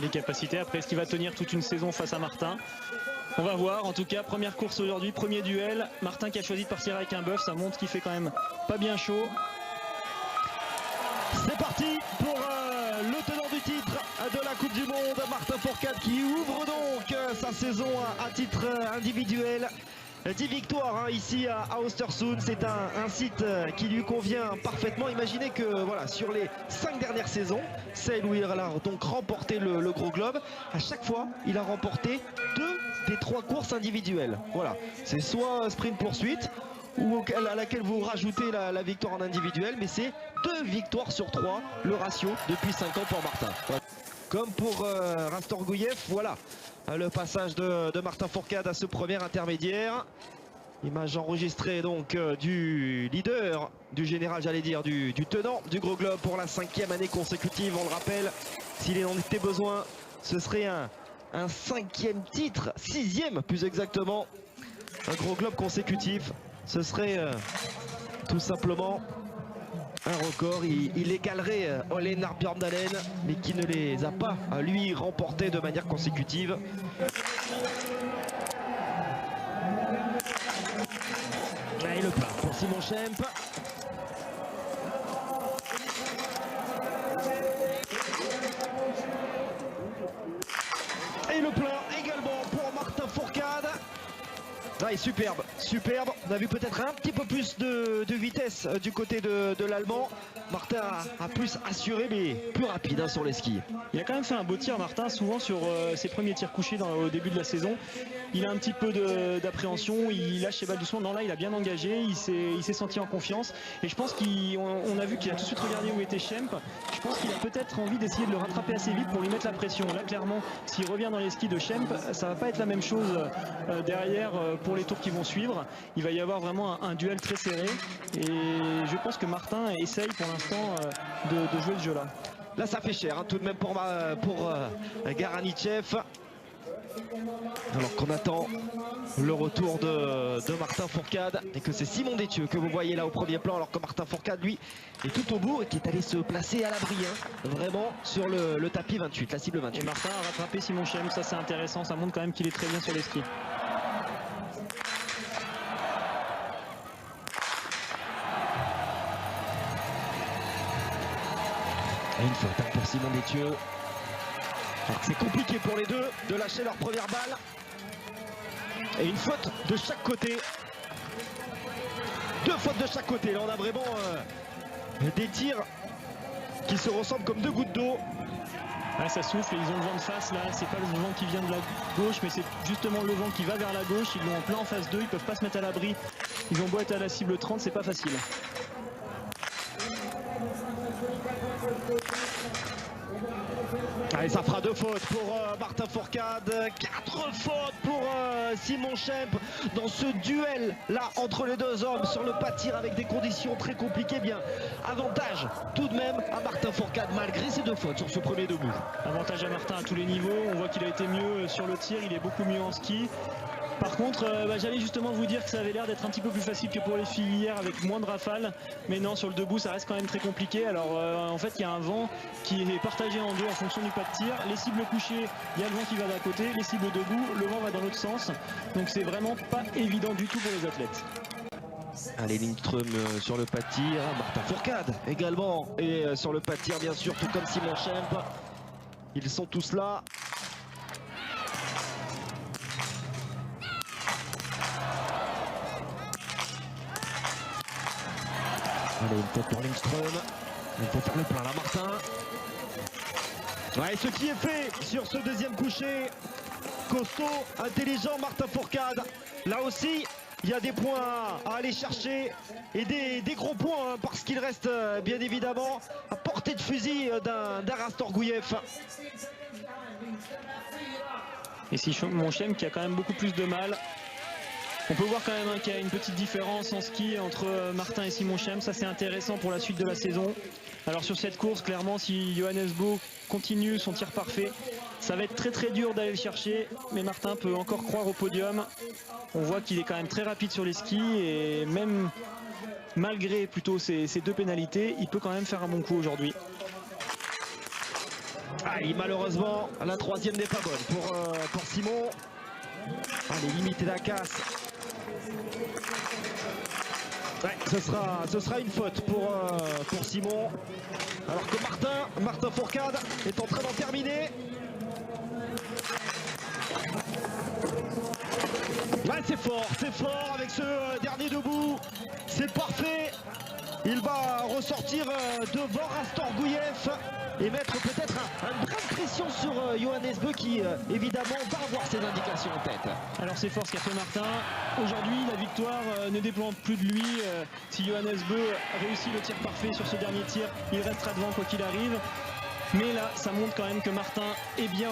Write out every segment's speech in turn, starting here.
les capacités. Après, est-ce qu'il va tenir toute une saison face à Martin? On va voir. En tout cas, première course aujourd'hui, premier duel. Martin qui a choisi de partir avec un bœuf, ça montre qu'il fait quand même pas bien chaud. C'est parti pour le tenant du titre de la Coupe du Monde, Martin Fourcade, qui ouvre donc sa saison à titre individuel. 10 victoires ici à Östersund, c'est un site qui lui convient parfaitement. Imaginez que voilà, sur les 5 dernières saisons, celle où il a donc remporté le Gros Globe, à chaque fois il a remporté 2 des 3 courses individuelles. Voilà, c'est soit sprint poursuite ou à laquelle vous rajoutez la victoire en individuel, mais c'est 2 victoires sur 3 le ratio depuis 5 ans pour Martin. Voilà. Comme pour Rastorguyev, voilà le passage de Martin Fourcade à ce premier intermédiaire. Image enregistrée donc du leader, du général, j'allais dire, du tenant du Gros Globe pour la 5e année consécutive. On le rappelle, s'il en était besoin, ce serait un 5e titre, 6e plus exactement, un Gros Globe consécutif. Ce serait tout simplement un record. Il égalerait Lennart Bjørndalen, mais qui ne les a pas, lui, remportés de manière consécutive. Et le plat pour Simon Schempp. Et le plat également pour Martin Fourcade. Ah, et superbe, superbe. On a vu peut-être un petit peu plus de vitesse du côté de l'Allemand. Martin a plus assuré, mais plus rapide sur les skis. Il a quand même fait un beau tir, Martin, souvent sur ses premiers tirs couchés au début de la saison. Il a un petit peu d'appréhension, il lâche ses balles doucement. Non, là, il a bien engagé, il s'est senti en confiance. Et je pense qu'on a vu qu'il a tout de suite regardé où était Schempp. Je pense qu'il a peut-être envie d'essayer de le rattraper assez vite pour lui mettre la pression. Là, clairement, s'il revient dans les skis de Schempp, ça va pas être la même chose derrière pour les tours qui vont suivre. Il va y avoir vraiment un duel très serré. Et je pense que Martin essaye pour l'instant de jouer ce jeu-là. Là, ça fait cher tout de même pour Garanitchev. Alors qu'on attend le retour de Martin Fourcade et que c'est Simon Détieux que vous voyez là au premier plan, alors que Martin Fourcade lui est tout au bout et qui est allé se placer à l'abri vraiment sur le tapis 28, la cible 28. Et Martin a rattrapé Simon Schempp, ça c'est intéressant, ça montre quand même qu'il est très bien sur les skis. Et une faute pour Simon Détieux. C'est compliqué pour les deux de lâcher leur première balle. Et une faute de chaque côté. 2 fautes de chaque côté. Là on a vraiment des tirs qui se ressemblent comme 2 gouttes d'eau. Ouais, ça souffle et ils ont le vent de face là, c'est pas le vent qui vient de la gauche, mais c'est justement le vent qui va vers la gauche. Ils l'ont en plein en face d'eux, ils peuvent pas se mettre à l'abri. Ils ont beau être à la cible 30, c'est pas facile. Allez, ça fera 2 fautes pour Martin Fourcade, 4 fautes pour Simon Schempp dans ce duel là entre les deux hommes sur le pas de tir avec des conditions très compliquées. Bien, avantage tout de même à Martin Fourcade malgré ces 2 fautes sur ce premier debout. Avantage à Martin à tous les niveaux, on voit qu'il a été mieux sur le tir, il est beaucoup mieux en ski. Par contre, j'allais justement vous dire que ça avait l'air d'être un petit peu plus facile que pour les filles hier avec moins de rafales. Mais non, sur le debout, ça reste quand même très compliqué. Alors en fait, il y a un vent qui est partagé en deux en fonction du pas de tir. Les cibles couchées, il y a le vent qui va d'un côté. Les cibles debout, le vent va dans l'autre sens. Donc c'est vraiment pas évident du tout pour les athlètes. Allez, Lindström sur le pas de tir. Martin Fourcade également. Et sur le pas de tir, bien sûr, tout comme Simon Schempp. Ils sont tous là. Allez, une tête pour Lindström. Il faut faire le plein là, Martin. Ouais, ce qui est fait sur ce deuxième coucher. Costaud, intelligent, Martin Fourcade. Là aussi, il y a des points à aller chercher. Et des gros points, parce qu'il reste bien évidemment à portée de fusil d'un Rastorguyev. Et Simon Schempp qui a quand même beaucoup plus de mal. On peut voir quand même qu'il y a une petite différence en ski entre Martin et Simon Schempp. Ça c'est intéressant pour la suite de la saison. Alors sur cette course, clairement, si Johannes Bö continue son tir parfait, ça va être très très dur d'aller le chercher. Mais Martin peut encore croire au podium. On voit qu'il est quand même très rapide sur les skis. Et même malgré plutôt ces 2 pénalités, il peut quand même faire un bon coup aujourd'hui. Et malheureusement, la troisième n'est pas bonne pour Simon. Allez, limiter la casse. Ouais, ce sera une faute pour Simon. Alors que Martin Fourcade est en train d'en terminer. Ouais, c'est fort avec ce dernier debout. C'est parfait. Il va ressortir devant Rastor Gouyev et mettre peut-être un brin de pression sur Johannes Beu qui évidemment va avoir ses indications en tête. Alors c'est fort ce qu'a fait Martin. Aujourd'hui la victoire ne dépend plus de lui. Si Johannes Beu réussit le tir parfait sur ce dernier tir, il restera devant quoi qu'il arrive. Mais là, ça montre quand même que Martin est bien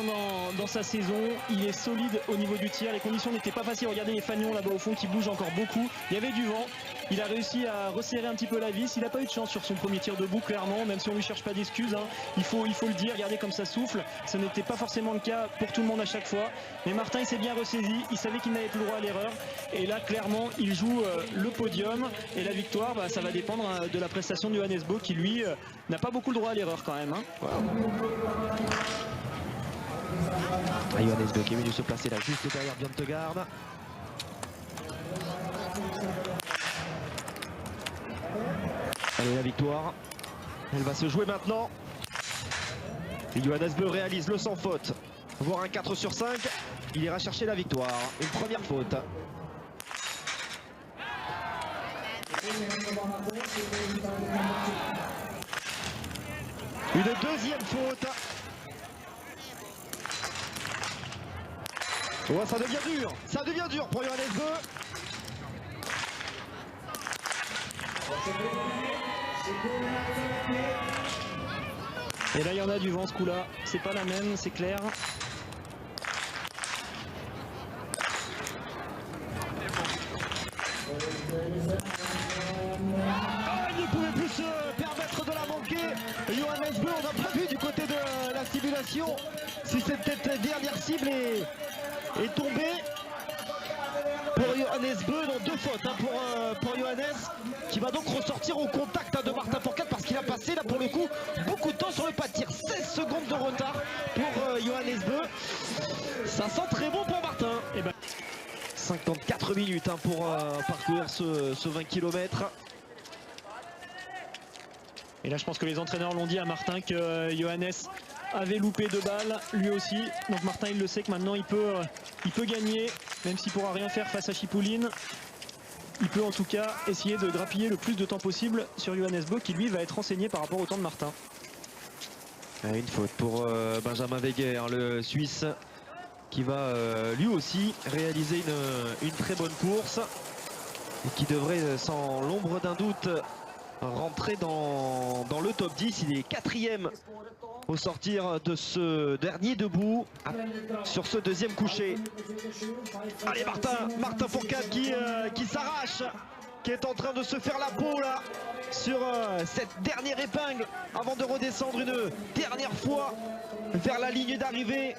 dans sa saison. Il est solide au niveau du tir. Les conditions n'étaient pas faciles. Regardez les fanions là-bas au fond qui bougent encore beaucoup. Il y avait du vent. Il a réussi à resserrer un petit peu la vis. Il n'a pas eu de chance sur son premier tir debout, clairement, même si on ne lui cherche pas d'excuses. Hein. Il faut le dire. Regardez comme ça souffle. Ce n'était pas forcément le cas pour tout le monde à chaque fois. Mais Martin, il s'est bien ressaisi. Il savait qu'il n'avait plus le droit à l'erreur. Et là, clairement, il joue le podium. Et la victoire, ça va dépendre de la prestation de Johannes Beu qui, lui, n'a pas beaucoup le droit à l'erreur quand même. Hein. Voilà. Johannes Beu qui est venu se placer là juste derrière Bjørntegard. Allez, la victoire, elle va se jouer maintenant. Et Johannes Beu réalise le sans faute, voire un 4 sur 5. Il ira chercher la victoire. Une première faute. Une deuxième faute. Oh, ça devient dur pour Johannes Beu. Et là il y en a du vent ce coup là, c'est pas la même, c'est clair. Il ne pouvait plus se permettre de la manquer. Johannes Beu, on n'a pas vu du côté de la simulation si cette dernière cible est tombée. Pour Johannes Beu, dans deux fautes pour Johannes, qui va donc ressortir au contact de Martin Fourcade parce qu'il a passé là pour le coup beaucoup de temps sur le pas de tir. 16 secondes de retard pour Johannes Beu. Ça sent très bon pour Martin. Et 54 minutes pour parcourir ce 20 km. Et là je pense que les entraîneurs l'ont dit à Martin que Johannes avait loupé 2 balles, lui aussi. Donc Martin il le sait que maintenant il peut gagner, même s'il ne pourra rien faire face à Chipouline. Il peut en tout cas essayer de grappiller le plus de temps possible sur Johannes Beu qui lui va être renseigné par rapport au temps de Martin. Une faute pour Benjamin Weger, le Suisse, qui va lui aussi réaliser une très bonne course et qui devrait sans l'ombre d'un doute rentrer dans le top 10. Il est 4e au sortir de ce dernier debout sur ce deuxième coucher. Allez, Martin Fourcade qui s'arrache, qui est en train de se faire la peau là sur cette dernière épingle avant de redescendre une dernière fois vers la ligne d'arrivée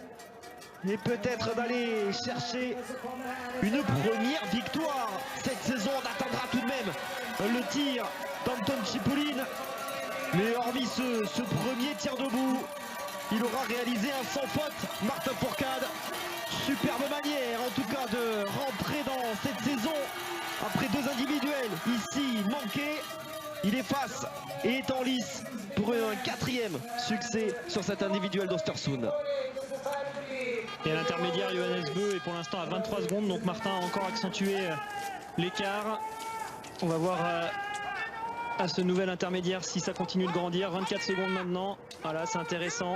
et peut-être d'aller chercher une première victoire cette saison. On attendra tout de même le tir d'Anton Chipouline. Mais hormis ce premier tir debout, il aura réalisé un sans faute. Martin Fourcade, superbe manière en tout cas de rentrer dans cette saison après 2 individuels ici manqués. Il efface et est en lice pour un 4e succès sur cet individuel d'Östersund. Et à l'intermédiaire, Johannes Beu est pour l'instant à 23 secondes, donc Martin a encore accentué l'écart. On va voir à ce nouvel intermédiaire si ça continue de grandir. 24 secondes maintenant, voilà, c'est intéressant.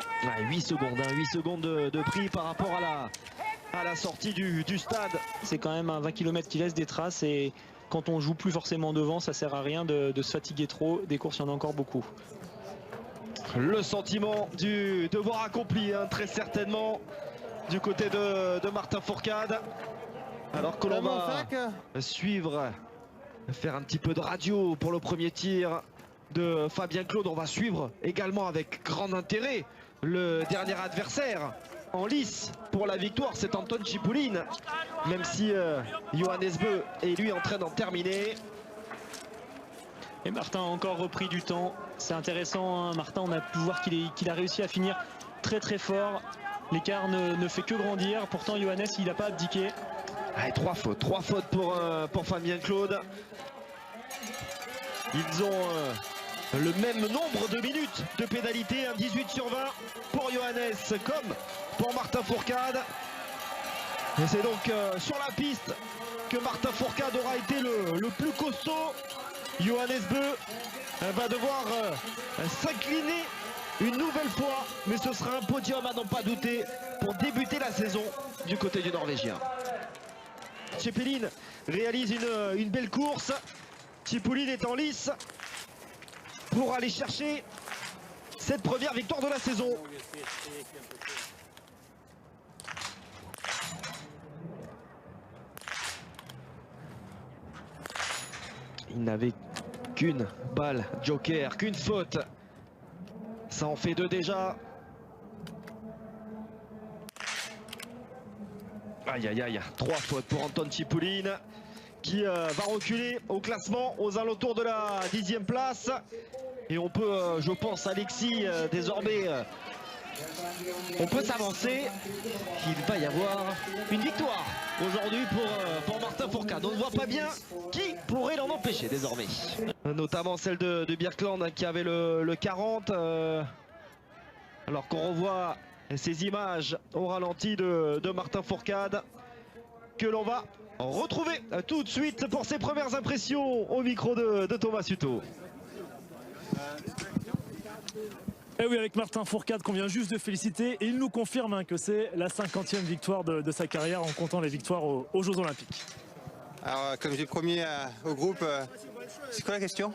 8 secondes de prix par rapport à la sortie du stade. C'est quand même un 20 km qui laisse des traces et quand on joue plus forcément devant, ça sert à rien de se fatiguer trop. Des courses, il y en a encore beaucoup. Le sentiment du devoir accompli, très certainement, du côté de Martin Fourcade. Alors que l'on va suivre, faire un petit peu de radio pour le premier tir de Fabien Claude. On va suivre également avec grand intérêt le dernier adversaire en lice pour la victoire, c'est Anton Chipouline, même si Johannes Beu est lui en train d'en terminer. Et Martin a encore repris du temps, c'est intéressant, hein. Martin, on a pu voir qu'il a réussi à finir très très fort. L'écart ne fait que grandir. Pourtant Johannes il n'a pas abdiqué. Allez, 3 fautes pour Fabien Claude. Ils ont le même nombre de minutes de pénalité, 18 sur 20 pour Johannes comme pour Martin Fourcade. Et c'est donc sur la piste que Martin Fourcade aura été le plus costaud. Johannes Beu va devoir s'incliner une nouvelle fois, mais ce sera un podium à n'en pas douter pour débuter la saison du côté du Norvégien. Tchepelin réalise une belle course. Tchepelin est en lice pour aller chercher cette première victoire de la saison. Il n'avait qu'une balle joker, qu'une faute. Ça en fait 2 déjà. Aïe aïe aïe, 3 fautes pour Anton Tchepelin qui va reculer au classement aux alentours de la 10e place. Et on peut, je pense, Alexis, désormais, on peut s'avancer. Il va y avoir une victoire aujourd'hui pour Martin Fourcade. On ne voit pas bien qui pourrait l'en empêcher désormais. Notamment celle de Birkeland qui avait le 40. Alors qu'on revoit ces images au ralenti de Martin Fourcade que l'on va retrouver tout de suite pour ses premières impressions au micro de Thomas Suto. Et oui, avec Martin Fourcade qu'on vient juste de féliciter, et il nous confirme que c'est la 50e victoire de sa carrière en comptant les victoires aux Jeux Olympiques. Alors comme j'ai promis au groupe, c'est quoi la question?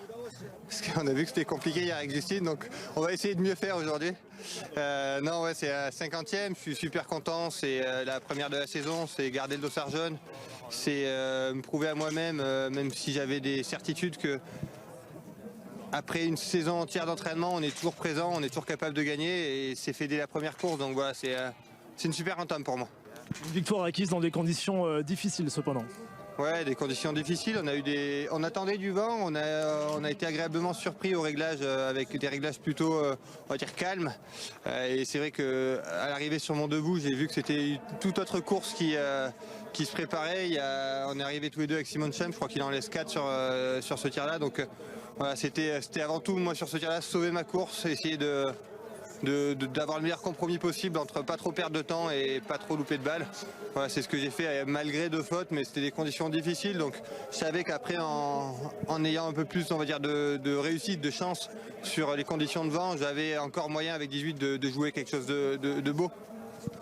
Parce qu'on a vu que c'était compliqué hier avec Justine, donc on va essayer de mieux faire aujourd'hui. Non, ouais, c'est la 50e, je suis super content, c'est la première de la saison, c'est garder le dossard jaune, c'est me prouver à moi-même, même si j'avais des certitudes que après une saison entière d'entraînement, on est toujours présent, on est toujours capable de gagner, et c'est fait dès la première course, donc voilà, c'est une super entame pour moi. Une victoire acquise dans des conditions difficiles cependant. Ouais, des conditions difficiles, on attendait du vent, on a été agréablement surpris au réglage avec des réglages plutôt, on va dire, calmes. Et c'est vrai que à l'arrivée sur mon debout, j'ai vu que c'était une toute autre course qui se préparait. On est arrivé tous les deux avec Simon Champ, je crois qu'il en laisse 4 sur ce tir-là. Donc voilà, c'était avant tout, moi sur ce tir-là, sauver ma course, essayer d'avoir le meilleur compromis possible entre pas trop perdre de temps et pas trop louper de balles. Voilà, c'est ce que j'ai fait malgré 2 fautes, mais c'était des conditions difficiles, donc je savais qu'après en ayant un peu plus, on va dire, de réussite, de chance sur les conditions de vent, j'avais encore moyen avec 18 de jouer quelque chose de beau.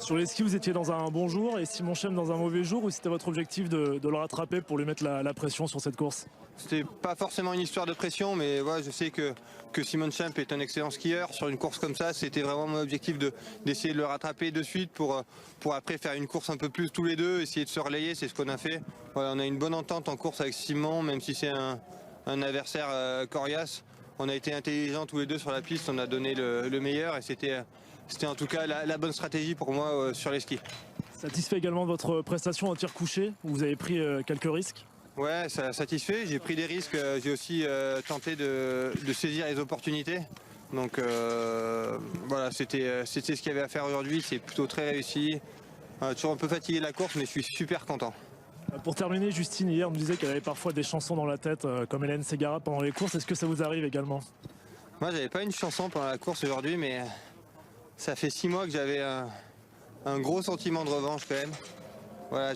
Sur les skis, vous étiez dans un bon jour et Simon Champ dans un mauvais jour, ou c'était votre objectif de le rattraper pour lui mettre la pression sur cette course? C'était pas forcément une histoire de pression, mais voilà, je sais que Simon Champ est un excellent skieur. Sur une course comme ça, c'était vraiment mon objectif d'essayer de le rattraper de suite pour après faire une course un peu plus tous les deux, essayer de se relayer, c'est ce qu'on a fait. Voilà, on a une bonne entente en course avec Simon, même si c'est un adversaire coriace. On a été intelligents tous les deux sur la piste, on a donné le meilleur, et c'était en tout cas la bonne stratégie pour moi sur les skis. Satisfait également de votre prestation en tir couché, où vous avez pris quelques risques? Ouais, ça satisfait, j'ai pris des risques, j'ai aussi tenté de saisir les opportunités. Donc voilà, c'était ce qu'il y avait à faire aujourd'hui, c'est plutôt très réussi. Toujours un peu fatigué de la course, mais je suis super content. Pour terminer, Justine hier me disait qu'elle avait parfois des chansons dans la tête, comme Hélène Ségara pendant les courses. Est-ce que ça vous arrive également? Moi, j'avais pas une chanson pendant la course aujourd'hui, mais ça fait 6 mois que j'avais un gros sentiment de revanche quand même. Voilà,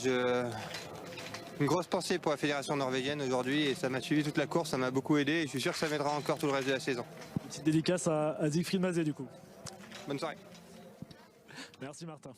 une grosse pensée pour la fédération norvégienne aujourd'hui, et ça m'a suivi toute la course, ça m'a beaucoup aidé, et je suis sûr que ça m'aidera encore tout le reste de la saison. Une petite dédicace à Siegfried Mazet du coup. Bonne soirée. Merci Martin.